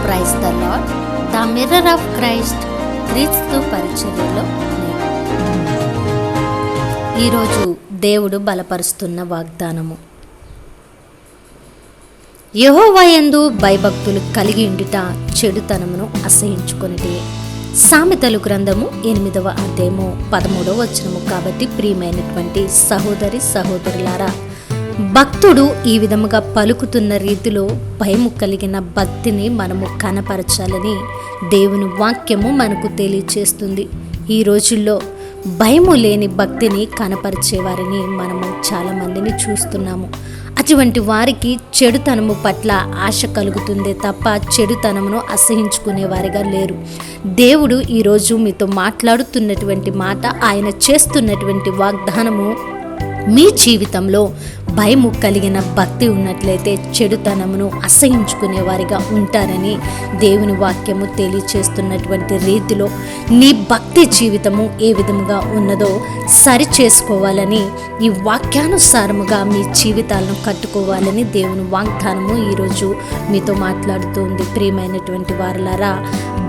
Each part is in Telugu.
Praise the lord. The mirror of Christ క్రీస్తు పరిచర్యలో ఈరోజు దేవుడు బలపరుస్తున్న వాగ్దానము. యెహోవా యందు భయభక్తులు కలిగి ఉండుట చెడుతనమును అసహించుకొనుటే. సామెతలు గ్రంథము 8వ అధ్యాయము 13వ వచనము. కాబట్టి ప్రియమైనటువంటి సహోదరి సహోదరులారా, భక్తుడు ఈ విధముగా పలుకుతున్న రీతిలో భయము కలిగిన భక్తిని మనము కనపరచాలని దేవుని వాక్యము మనకు తెలియచేస్తుంది. ఈ రోజుల్లో భయము లేని భక్తిని కనపరిచేవారిని మనము చాలామందిని చూస్తున్నాము. అటువంటి వారికి చెడుతనము పట్ల ఆశ కలుగుతుందే తప్ప చెడుతనమును అసహించుకునేవారిగా లేరు. దేవుడు ఈరోజు మీతో మాట్లాడుతున్నటువంటి మాట, ఆయన చేస్తున్నటువంటి వాగ్దానము, మీ జీవితంలో భయము కలిగిన భక్తి ఉన్నట్లయితే చెడుతనమును అసహించుకునే వారిగా ఉంటారని దేవుని వాక్యము తెలియచేస్తున్నటువంటి రీతిలో నీ భక్తి జీవితము ఏ విధముగా ఉన్నదో సరి చేసుకోవాలని, ఈ వాక్యానుసారముగా మీ జీవితాలను కట్టుకోవాలని దేవుని వాగ్దానము ఈరోజు మీతో మాట్లాడుతుంది. ప్రియమైనటువంటి వారలారా,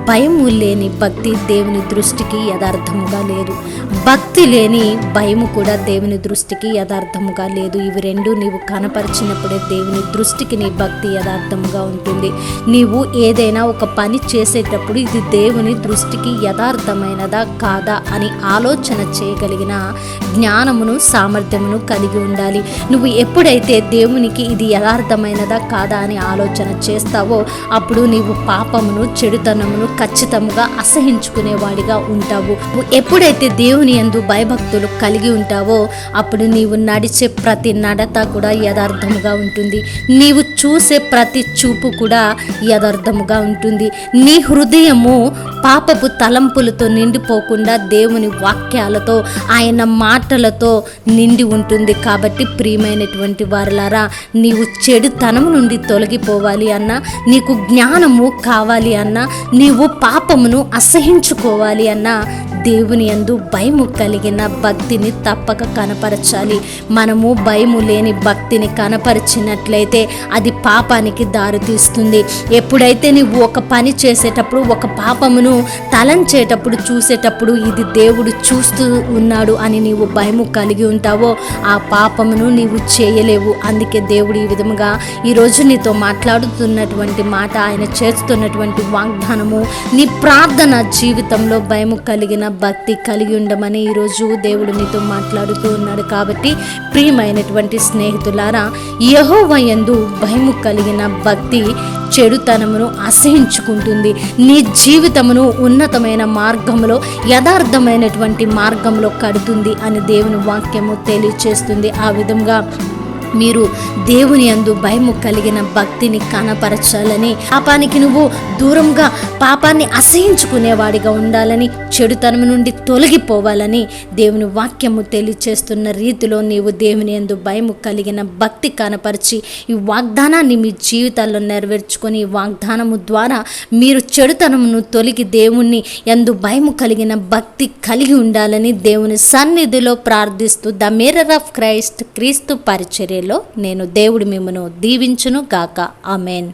భయము లేని భక్తి దేవుని దృష్టికి యథార్థముగా లేదు. భక్తి లేని భయము కూడా దేవుని దృష్టికి యథార్థముగా లేదు. ఇవి రెండు నీవు కనపరిచినప్పుడే దేవుని దృష్టికి నీ భక్తి యథార్థముగా ఉంటుంది. నీవు ఏదైనా ఒక పని చేసేటప్పుడు ఇది దేవుని దృష్టికి యథార్థమైనదా కాదా అని ఆలోచన చేయగలిగిన జ్ఞానమును సామర్థ్యమును కలిగి ఉండాలి. నువ్వు ఎప్పుడైతే దేవునికి ఇది యథార్థమైనదా కాదా అని ఆలోచన చేస్తావో అప్పుడు నీవు పాపమును చెడుతనమును ఖచ్చితంగా అసహించుకునేవాడిగా ఉంటావు. ఎప్పుడైతే దేవుని యందు భయభక్తులు కలిగి ఉంటావో అప్పుడు నీవు నడిచే ప్రతి నడత కూడా యథార్థముగా ఉంటుంది. నీవు చూసే ప్రతి చూపు కూడా యథార్థముగా ఉంటుంది. నీ హృదయము పాపపు తలంపులతో నిండిపోకుండా దేవుని వాక్యాలతో, ఆయన మాటలతో నిండి ఉంటుంది. కాబట్టి ప్రియమైనటువంటి వారలారా, నీవు చెడుతనము నుండి తొలగిపోవాలి అన్నా, నీకు జ్ఞానము కావాలి అన్నా, నీవు పాపమును అసహించుకోవాలి అన్నా దేవుని యందు భయము కలిగిన భక్తిని తప్పక కనపరచాలి. మనము భయము లేని భక్తిని కనపరిచినట్లయితే అది పాపానికి దారితీస్తుంది. ఎప్పుడైతే నువ్వు ఒక పని చేసేటప్పుడు, ఒక పాపమును తలంచేటప్పుడు, చూసేటప్పుడు ఇది దేవుడు చూస్తూ ఉన్నాడు అని నీవు భయము కలిగి ఉంటావో ఆ పాపమును నీవు చేయలేవు. అందుకే దేవుడు ఈ విధముగా ఈరోజు నీతో మాట్లాడుతున్నటువంటి మాట, ఆయన చేస్తున్నటువంటి వాగ్దానము, నీ ప్రార్థన జీవితంలో భయము కలిగిన భక్తి కలిగి ఉండమని ఈరోజు దేవుడు నీతో మాట్లాడుతూ ఉన్నాడు. కాబట్టి ప్రియమైనటువంటి స్నేహితులారా, యెహోవా యందు భయము కలిగిన భక్తి చెడుతనమును అసహించుకుంటుంది. నీ జీవితమును ఉన్నతమైన మార్గంలో, యథార్థమైనటువంటి మార్గంలో కడుతుంది అని దేవుని వాక్యము తెలియచేస్తుంది. ఆ విధంగా మీరు దేవుని యందు భయము కలిగిన భక్తిని కనపరచాలని, పాపానికి నువ్వు దూరంగా పాపాన్ని అసహించుకునేవాడిగా ఉండాలని, చెడుతనం నుండి తొలగిపోవాలని దేవుని వాక్యము తెలియచేస్తున్న రీతిలో నీవు దేవుని యందు భయము కలిగిన భక్తి కనపరిచి ఈ వాగ్దానాన్ని మీ జీవితాల్లో నెరవేర్చుకొని, ఈ వాగ్దానము ద్వారా మీరు చెడుతనమును తొలగి దేవుని యందు భయము కలిగిన భక్తి కలిగి ఉండాలని దేవుని సన్నిధిలో ప్రార్థిస్తూ ద మిర్రర్ ఆఫ్ క్రైస్ట్ క్రీస్తు పరిచర్య నేను దేవుడు మిమ్మను దీవించును గాక. ఆమేన్.